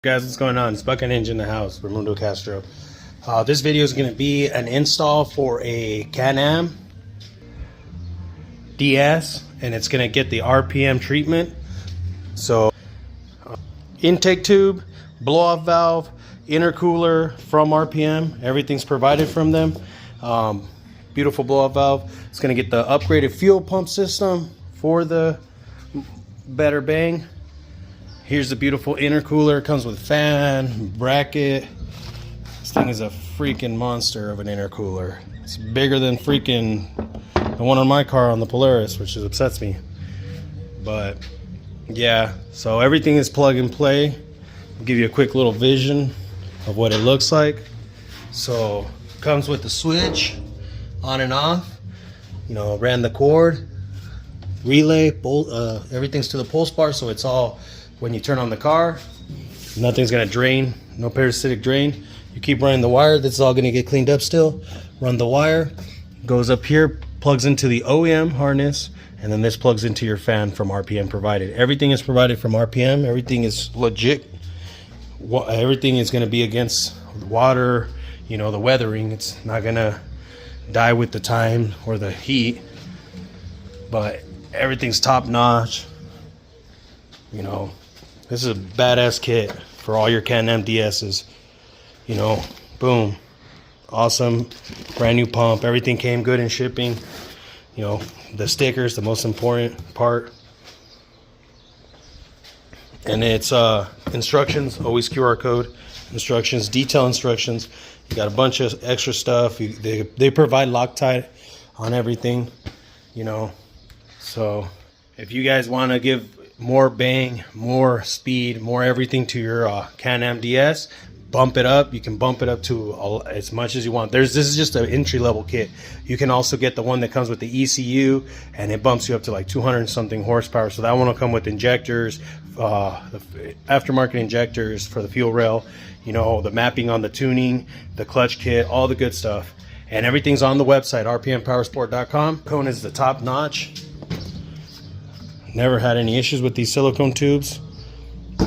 Guys, what's going on? It's Bucket Ninja in the house, Raimundo Castro. This video is going to be an install for a Can-Am DS, and it's going to get the RPM treatment. So, intake tube, blow-off valve, intercooler from RPM, everything's provided from them. Beautiful blow-off valve. It's going to get the upgraded fuel pump system for the better bang. Here's the beautiful intercooler. It comes with fan, bracket. This thing is a freaking monster of an intercooler. It's bigger than freaking the one on my car on the Polaris, which upsets me. But yeah, so everything is plug and play. I'll give you a quick little vision of what it looks like. So comes with the switch on and off. You know, ran the cord, relay, bolt, everything's to the pulse bar, so it's all. When you turn on the car, nothing's gonna drain, no parasitic drain. You keep running the wire, this is all gonna get cleaned up still. Run the wire, goes up here, plugs into the OEM harness, and then this plugs into your fan from RPM provided. Everything is provided from RPM, everything is legit. Everything is gonna be against water, you know, the weathering. It's not gonna die with the time or the heat, but everything's top notch. You know, this is a badass kit for all your Can-Am DS's. You know, boom, awesome, brand new pump. Everything came good in shipping. You know, the stickers, the most important part. And it's instructions, always QR code instructions, detail instructions. You got a bunch of extra stuff. They provide Loctite on everything, you know. So if you guys want to give more bang, more speed, more everything to your Can-Am DS, bump it up. You can bump it up to as much as you want. This is just an entry-level kit. You can also get the one that comes with the ECU, and it bumps you up to like 200 something horsepower. So that one will come with injectors, the aftermarket injectors for the fuel rail, you know, the mapping on the tuning, the clutch kit, all the good stuff. And everything's on the website, rpmpowersport.com. Cone is the top notch. Never had any issues with these silicone tubes.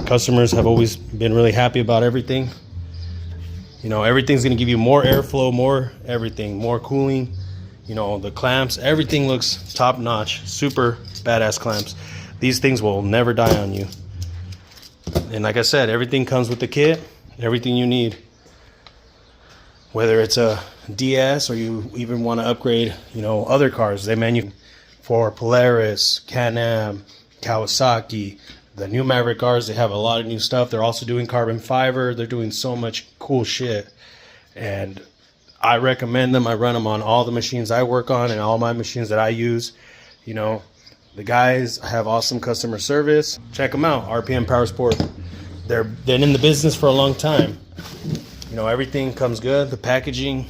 Customers have always been really happy about everything. You know, everything's going to give you more airflow, more everything, more cooling. You know, the clamps, everything looks top notch. Super badass clamps. These things will never die on you. And like I said, everything comes with the kit, everything you need. Whether it's a DS or you even want to upgrade, you know, other cars, they manufacture for Polaris, Can-Am, Kawasaki, the new Maverick cars. They have a lot of new stuff. They're also doing carbon fiber. They're doing so much cool shit, and I recommend them. I run them on all the machines I work on and all my machines that I use. You know, the guys have awesome customer service. Check them out, RPM Power Sport. They're in the business for a long time. You know, everything comes good. The packaging,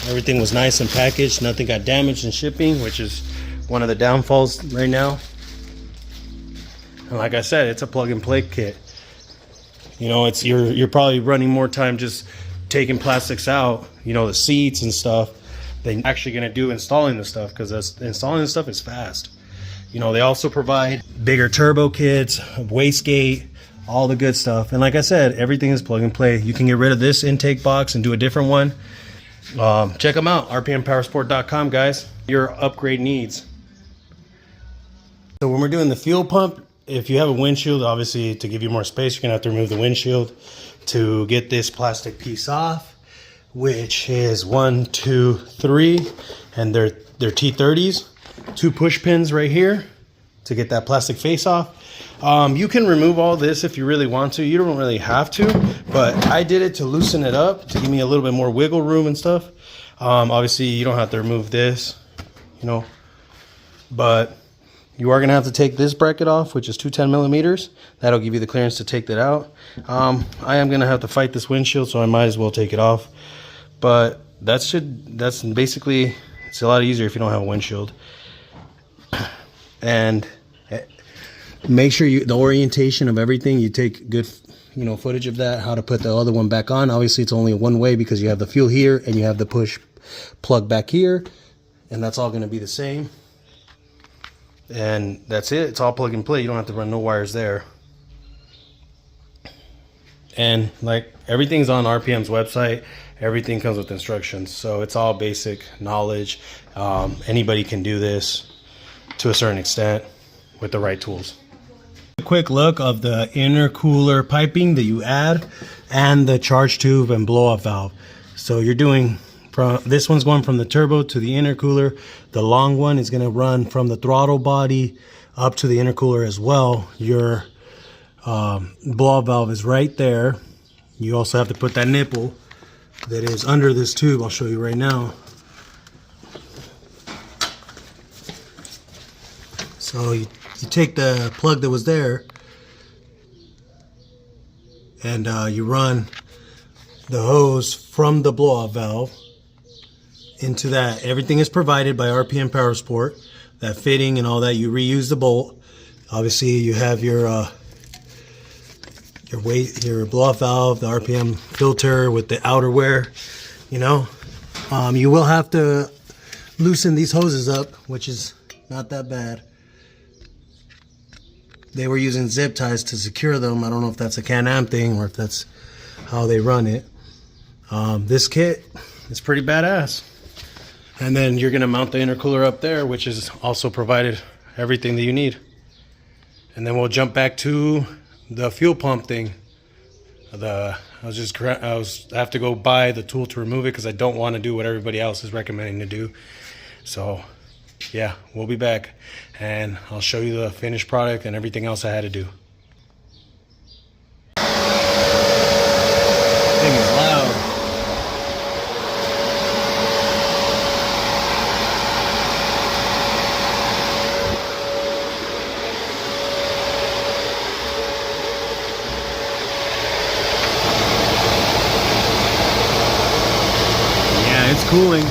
everything was nice and packaged. Nothing got damaged in shipping, which is one of the downfalls right now. And like I said, it's a plug and play kit. You know, it's you're probably running more time just taking plastics out, you know, the seats and stuff, than actually going to do installing the stuff, because installing the stuff is fast. You know, they also provide bigger turbo kits, wastegate, all the good stuff. And like I said, everything is plug and play. You can get rid of this intake box and do a different one. Check them out, rpmpowersport.com, guys. Your upgrade needs. So when we're doing the fuel pump, if you have a windshield, obviously to give you more space, you're gonna have to remove the windshield to get this plastic piece off, which is 1, 2, 3, and they're T30s. 2 push pins right here to get that plastic face off. You can remove all this if you really want to. You don't really have to, but I did it to loosen it up, to give me a little bit more wiggle room and stuff. Obviously, you don't have to remove this, you know, but you are going to have to take this bracket off, which is 210 millimeters. That'll give you the clearance to take that out. I am going to have to fight this windshield, so I might as well take it off. But that's basically, it's a lot easier if you don't have a windshield. And make sure the orientation of everything, you take good, you know, footage of that, how to put the other one back on. Obviously, it's only one way because you have the fuel here and you have the push plug back here, and that's all going to be the same. And that's it. It's all plug and play. You don't have to run no wires there. And like everything's on RPM's website. Everything comes with instructions, so it's all basic knowledge. Anybody can do this to a certain extent with the right tools. A quick look of the intercooler piping that you add and the charge tube and blow off valve. So you're doing from this one's going from the turbo to the intercooler. The long one is going to run from the throttle body up to the intercooler as well. Your blow off valve is right there. You also have to put that nipple that is under this tube. I'll show you right now. So you take the plug that was there and you run the hose from the blow-off valve into that. Everything is provided by RPM Power Sport. That fitting and all that, you reuse the bolt. Obviously you have your blow-off valve, the RPM filter with the outerwear, you know. You will have to loosen these hoses up, which is not that bad. They were using zip ties to secure them. I don't know if that's a Can-Am thing or if that's how they run it. This kit is pretty badass. And then you're gonna mount the intercooler up there, which is also provided everything that you need. And then we'll jump back to the fuel pump thing. I have to go buy the tool to remove it because I don't want to do what everybody else is recommending to do. So yeah, we'll be back and I'll show you the finished product and everything else I had to do. Thing is loud. Yeah, it's cooling.